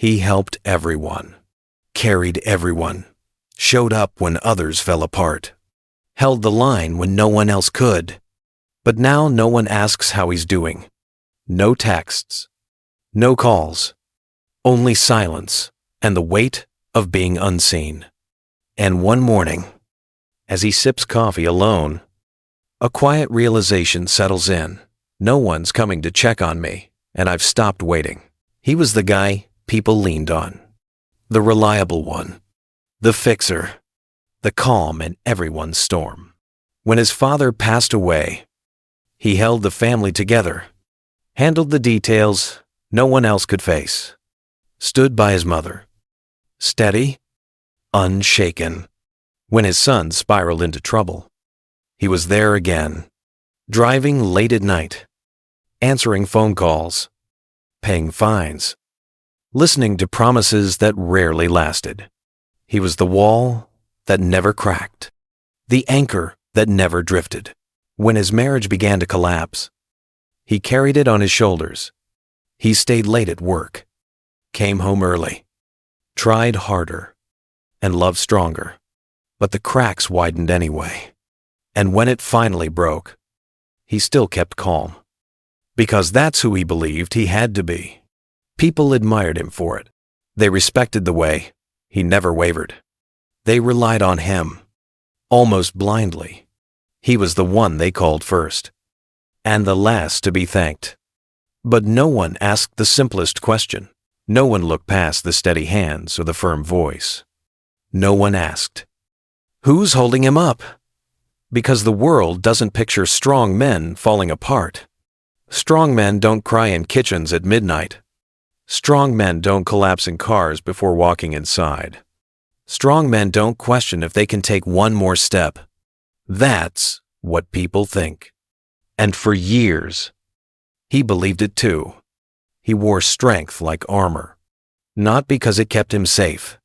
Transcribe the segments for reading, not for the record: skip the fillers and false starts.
He helped everyone, carried everyone, showed up when others fell apart, held the line when no one else could. But now no one asks how he's doing. No texts, no calls, only silence and the weight of being unseen. And one morning, as he sips coffee alone, a quiet realization settles in. No one's coming to check on me, and I've stopped waiting. He was the guy people leaned on, the reliable one, the fixer, the calm in everyone's storm. When his father passed away, he held the family together, handled the details no one else could face, stood by his mother, steady, unshaken. When his son spiraled into trouble, he was there again, driving late at night, answering phone calls, paying fines, listening to promises that rarely lasted. He was the wall that never cracked, the anchor that never drifted. When his marriage began to collapse, he carried it on his shoulders. He stayed late at work, came home early, tried harder, and loved stronger. But the cracks widened anyway. And when it finally broke, he still kept calm. Because that's who he believed he had to be. People admired him for it. They respected the way he never wavered. They relied on him, almost blindly. He was the one they called first, and the last to be thanked. But no one asked the simplest question. No one looked past the steady hands or the firm voice. No one asked, "Who's holding him up?" Because the world doesn't picture strong men falling apart. Strong men don't cry in kitchens at midnight. Strong men don't collapse in cars before walking inside. Strong men don't question if they can take one more step. That's what people think. And for years, he believed it too. He wore strength like armor, not because it kept him safe,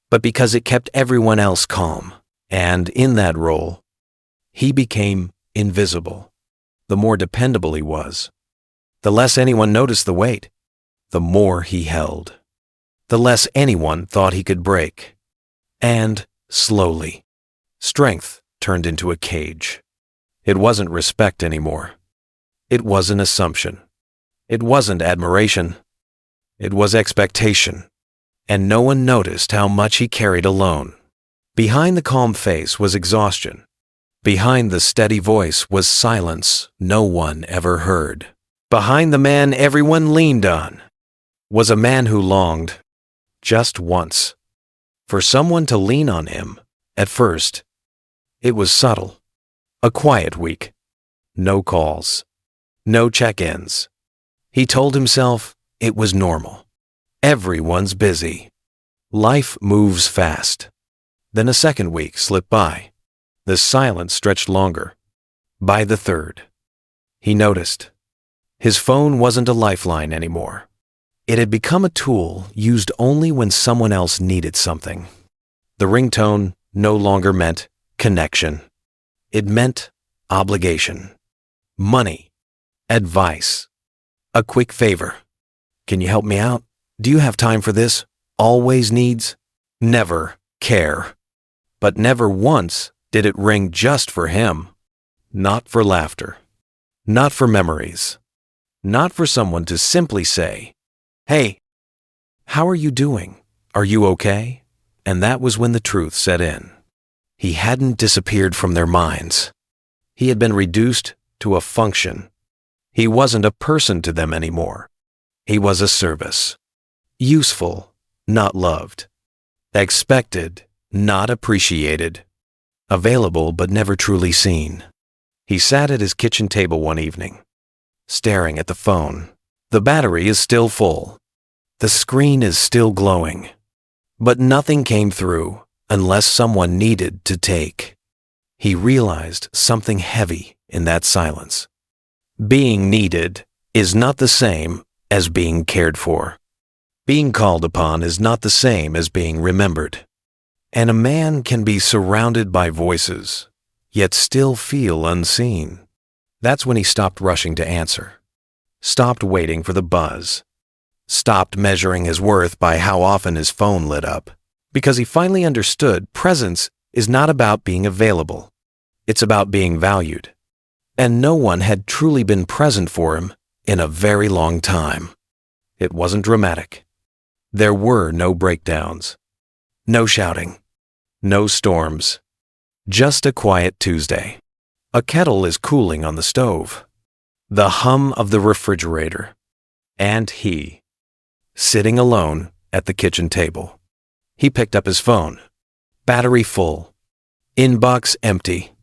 but because it kept everyone else calm. And in that role, he became invisible. The more dependable he was, the less anyone noticed the weight, the more he held, the less anyone thought he could break. And, slowly, strength turned into a cage. It wasn't respect anymore. It was an assumption. It wasn't admiration. It was expectation. And no one noticed how much he carried alone. Behind the calm face was exhaustion. Behind the steady voice was silence no one ever heard. Behind the man everyone leaned on was a man who longed, just once, for someone to lean on him. At first, it was subtle. A quiet week. No calls. No check-ins. He told himself it was normal. Everyone's busy. Life moves fast. Then a second week slipped by. The silence stretched longer. By the third, he noticed. His phone wasn't a lifeline anymore. It had become a tool used only when someone else needed something. The ringtone no longer meant connection. It meant obligation, money, advice, a quick favor. Can you help me out? Do you have time for this? Always needs, never care. But never once did it ring just for him. Not for laughter. Not for memories. Not for someone to simply say, "Hey, how are you doing? Are you okay?" And that was when the truth set in. He hadn't disappeared from their minds. He had been reduced to a function. He wasn't a person to them anymore. He was a service. Useful, not loved. Expected, not appreciated. Available but never truly seen. He sat at his kitchen table one evening, staring at the phone. The battery is still full. The screen is still glowing. But nothing came through unless someone needed to take. He realized something heavy in that silence. Being needed is not the same as being cared for. Being called upon is not the same as being remembered. And a man can be surrounded by voices, yet still feel unseen. That's when he stopped rushing to answer, stopped waiting for the buzz, stopped measuring his worth by how often his phone lit up, because he finally understood presence is not about being available. It's about being valued. And no one had truly been present for him in a very long time. It wasn't dramatic. There were no breakdowns, no shouting, no storms, just a quiet Tuesday. A kettle is cooling on the stove, the hum of the refrigerator, and he, sitting alone at the kitchen table. He picked up his phone, battery full, inbox empty.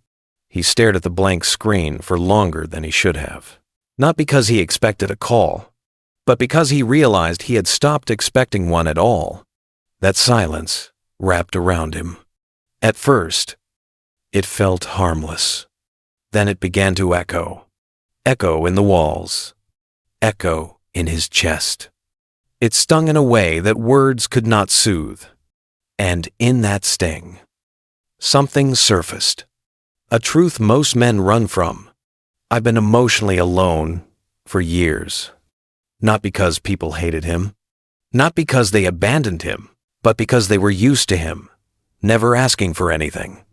He stared at the blank screen for longer than he should have, not because he expected a call, but because he realized he had stopped expecting one at all. That silence wrapped around him. At first, it felt harmless. Then it began to echo. Echo in the walls. Echo in his chest. It stung in a way that words could not soothe. And in that sting, something surfaced. A truth most men run from. I've been emotionally alone for years. Not because people hated him. Not because they abandoned him, but because they were used to him, never asking for anything.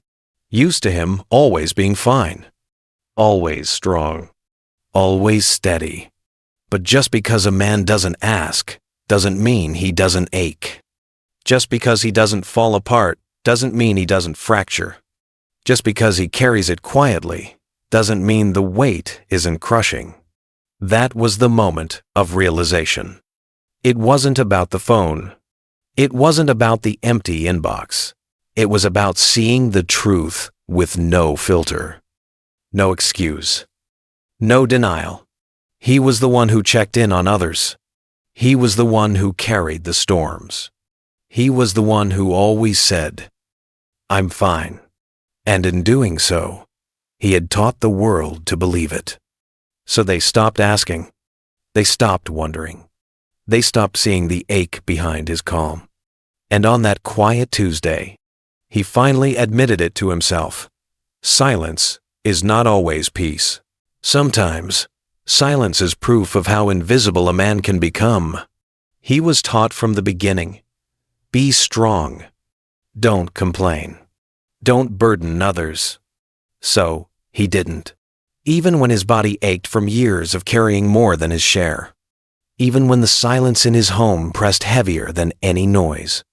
Used to him always being fine. Always strong. Always steady. But just because a man doesn't ask, doesn't mean he doesn't ache. Just because he doesn't fall apart, doesn't mean he doesn't fracture. Just because he carries it quietly, doesn't mean the weight isn't crushing. That was the moment of realization. It wasn't about the phone. It wasn't about the empty inbox. It was about seeing the truth with no filter. No excuse. No denial. He was the one who checked in on others. He was the one who carried the storms. He was the one who always said, "I'm fine." And in doing so, he had taught the world to believe it. So they stopped asking. They stopped wondering. They stopped seeing the ache behind his calm. And on that quiet Tuesday, he finally admitted it to himself. Silence is not always peace. Sometimes, silence is proof of how invisible a man can become. He was taught from the beginning, be strong. Don't complain. Don't burden others. So, he didn't. Even when his body ached from years of carrying more than his share. Even when the silence in his home pressed heavier than any noise.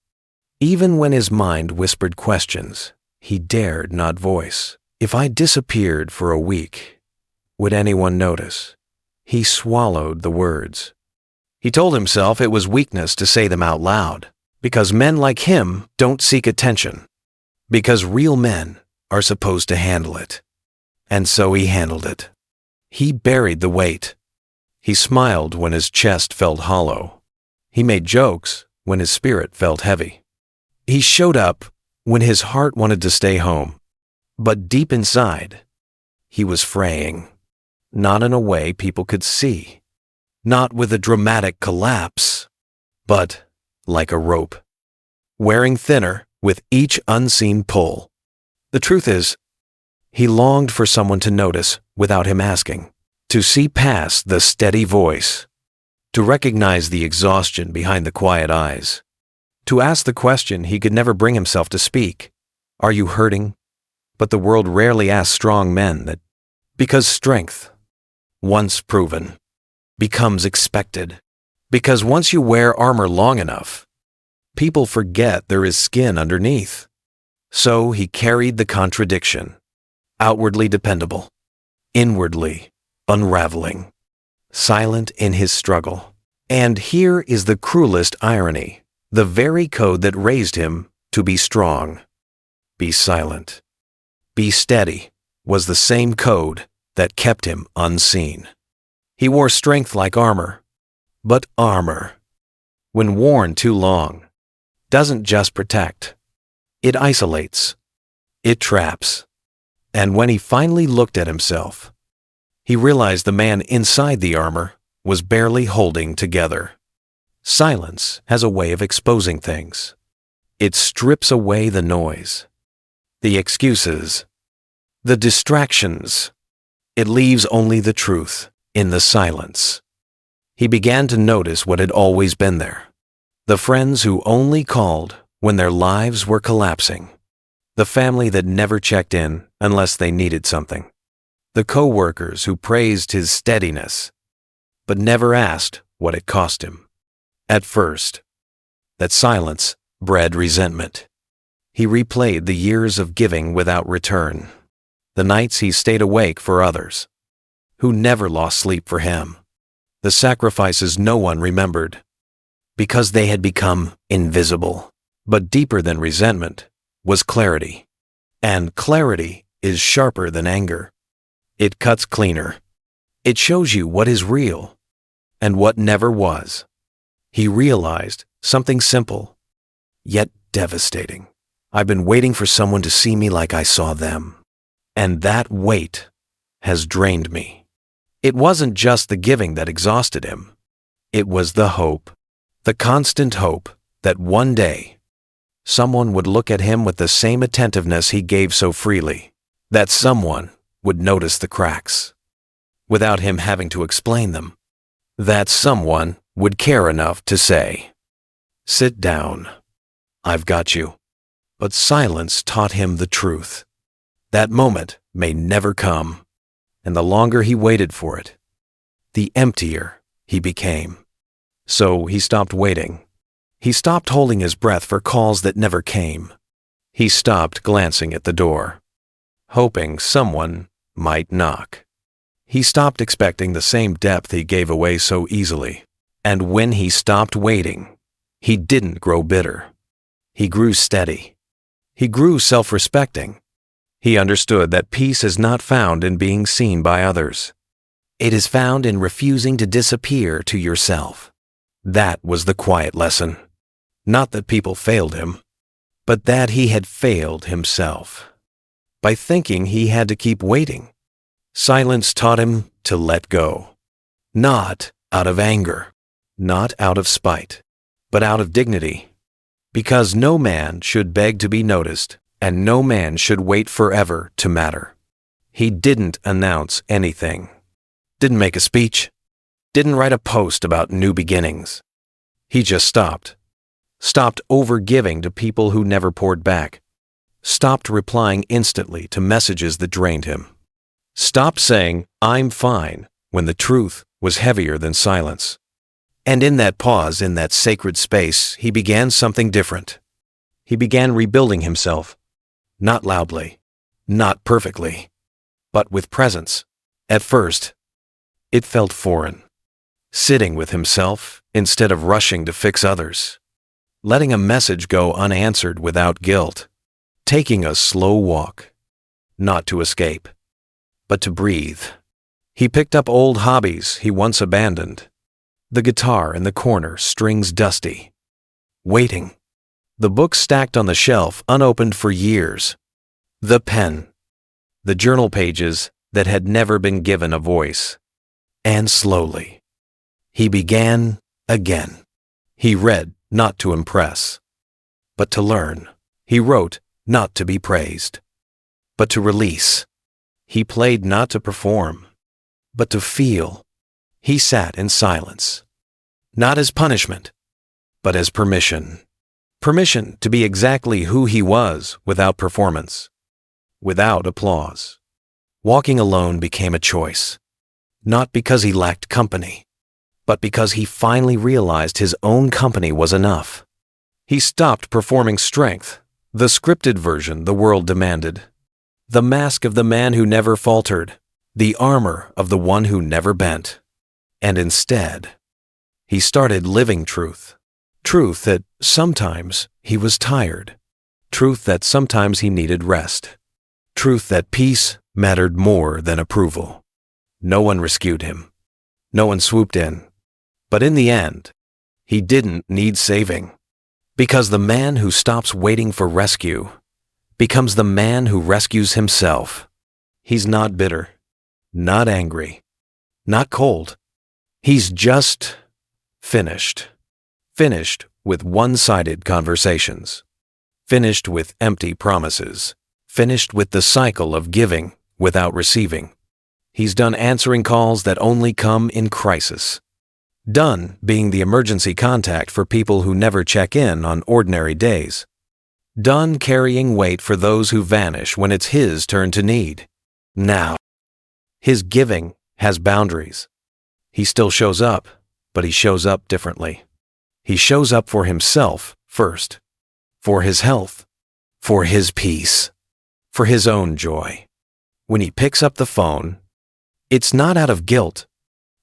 Even when his mind whispered questions he dared not voice. If I disappeared for a week, would anyone notice? He swallowed the words. He told himself it was weakness to say them out loud, because men like him don't seek attention, because real men are supposed to handle it. And so he handled it. He buried the weight. He smiled when his chest felt hollow. He made jokes when his spirit felt heavy. He showed up when his heart wanted to stay home. But deep inside, he was fraying. Not in a way people could see. Not with a dramatic collapse, but like a rope. Wearing thinner with each unseen pull. The truth is, he longed for someone to notice without him asking. To see past the steady voice. To recognize the exhaustion behind the quiet eyes. To ask the question he could never bring himself to speak. Are you hurting? But the world rarely asks strong men that, because strength, once proven, becomes expected. Because once you wear armor long enough, people forget there is skin underneath. So he carried the contradiction, outwardly dependable, inwardly unraveling, silent in his struggle. And here is the cruelest irony, the very code that raised him to be strong, be silent. Be steady was the same code that kept him unseen. He wore strength like armor, but armor, when worn too long, doesn't just protect. It isolates. It traps. And when he finally looked at himself, he realized the man inside the armor was barely holding together. Silence has a way of exposing things. It strips away the noise. The excuses, the distractions. It leaves only the truth in the silence. He began to notice what had always been there. The friends who only called when their lives were collapsing. The family that never checked in unless they needed something. The co-workers who praised his steadiness, but never asked what it cost him. At first, that silence bred resentment. He replayed the years of giving without return, the nights he stayed awake for others, who never lost sleep for him, the sacrifices no one remembered, because they had become invisible. But deeper than resentment was clarity, and clarity is sharper than anger. It cuts cleaner. It shows you what is real and what never was. He realized something simple, yet devastating. I've been waiting for someone to see me like I saw them, and that weight has drained me. It wasn't just the giving that exhausted him. It was the hope, the constant hope that one day someone would look at him with the same attentiveness he gave so freely, that someone would notice the cracks, without him having to explain them, that someone would care enough to say, "Sit down, I've got you." But silence taught him the truth. That moment may never come, and the longer he waited for it, the emptier he became. So he stopped waiting. He stopped holding his breath for calls that never came. He stopped glancing at the door, hoping someone might knock. He stopped expecting the same depth he gave away so easily. And when he stopped waiting, he didn't grow bitter. He grew steady. He grew self-respecting. He understood that peace is not found in being seen by others. It is found in refusing to disappear to yourself. That was the quiet lesson. Not that people failed him, but that he had failed himself. By thinking he had to keep waiting, silence taught him to let go. Not out of anger, not out of spite, but out of dignity. Because no man should beg to be noticed, and no man should wait forever to matter. He didn't announce anything. Didn't make a speech. Didn't write a post about new beginnings. He just stopped. Stopped overgiving to people who never poured back. Stopped replying instantly to messages that drained him. Stopped saying, "I'm fine," when the truth was heavier than silence. And in that pause, in that sacred space, he began something different. He began rebuilding himself. Not loudly, not perfectly, but with presence. At first, it felt foreign. Sitting with himself instead of rushing to fix others. Letting a message go unanswered without guilt. Taking a slow walk. Not to escape, but to breathe. He picked up old hobbies he once abandoned. The guitar in the corner, strings dusty. Waiting. The books stacked on the shelf, unopened for years. The pen. The journal pages that had never been given a voice. And slowly, he began again. He read not to impress, but to learn. He wrote not to be praised, but to release. He played not to perform, but to feel. He sat in silence, not as punishment, but as permission. Permission to be exactly who he was without performance, without applause. Walking alone became a choice, not because he lacked company, but because he finally realized his own company was enough. He stopped performing strength, the scripted version the world demanded, the mask of the man who never faltered, the armor of the one who never bent. And instead, he started living truth. Truth that sometimes he was tired. Truth that sometimes he needed rest. Truth that peace mattered more than approval. No one rescued him. No one swooped in. But in the end, he didn't need saving. Because the man who stops waiting for rescue becomes the man who rescues himself. He's not bitter, not angry, not cold. He's just finished. Finished with one-sided conversations. Finished with empty promises. Finished with the cycle of giving without receiving. He's done answering calls that only come in crisis. Done being the emergency contact for people who never check in on ordinary days. Done carrying weight for those who vanish when it's his turn to need. Now, his giving has boundaries. He still shows up, but he shows up differently. He shows up for himself first, for his health, for his peace, for his own joy. When he picks up the phone, it's not out of guilt,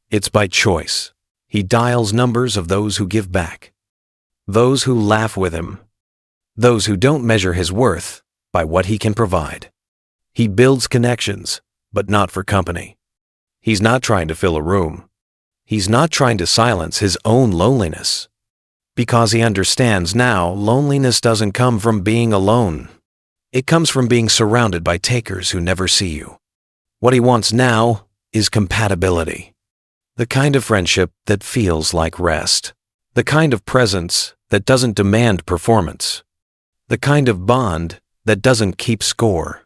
it's by choice. He dials numbers of those who give back, those who laugh with him, those who don't measure his worth by what he can provide. He builds connections, but not for company. He's not trying to fill a room. He's not trying to silence his own loneliness. Because he understands now loneliness doesn't come from being alone. It comes from being surrounded by takers who never see you. What he wants now is compatibility. The kind of friendship that feels like rest. The kind of presence that doesn't demand performance. The kind of bond that doesn't keep score.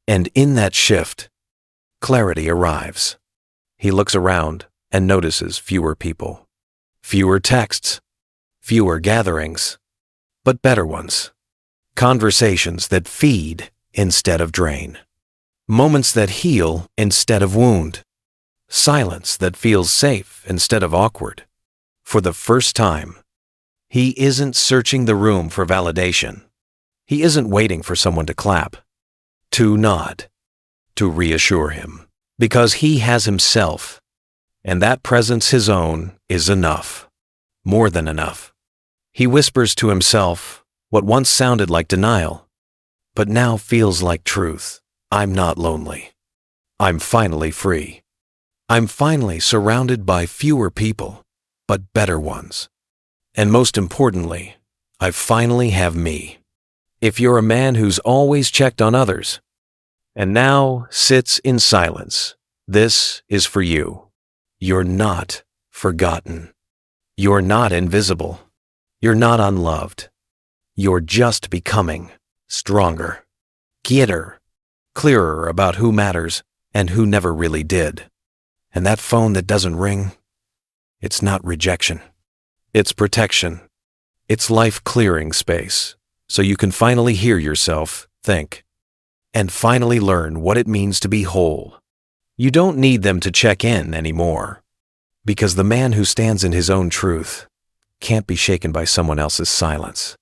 And in that shift, clarity arrives. He looks around and notices fewer people, fewer texts, fewer gatherings, but better ones. Conversations that feed instead of drain. Moments that heal instead of wound. Silence that feels safe instead of awkward. For the first time, he isn't searching the room for validation. He isn't waiting for someone to clap, to nod, to reassure him, because he has himself, and that presence his own is enough, more than enough. He whispers to himself what once sounded like denial, but now feels like truth. I'm not lonely. I'm finally free. I'm finally surrounded by fewer people, but better ones. And most importantly, I finally have me. If you're a man who's always checked on others, and now sits in silence, this is for you. You're not forgotten. You're not invisible. You're not unloved. You're just becoming stronger, quieter, clearer about who matters and who never really did. And that phone that doesn't ring, it's not rejection. It's protection. It's life clearing space, so you can finally hear yourself think, and finally learn what it means to be whole. You don't need them to check in anymore, because the man who stands in his own truth can't be shaken by someone else's silence.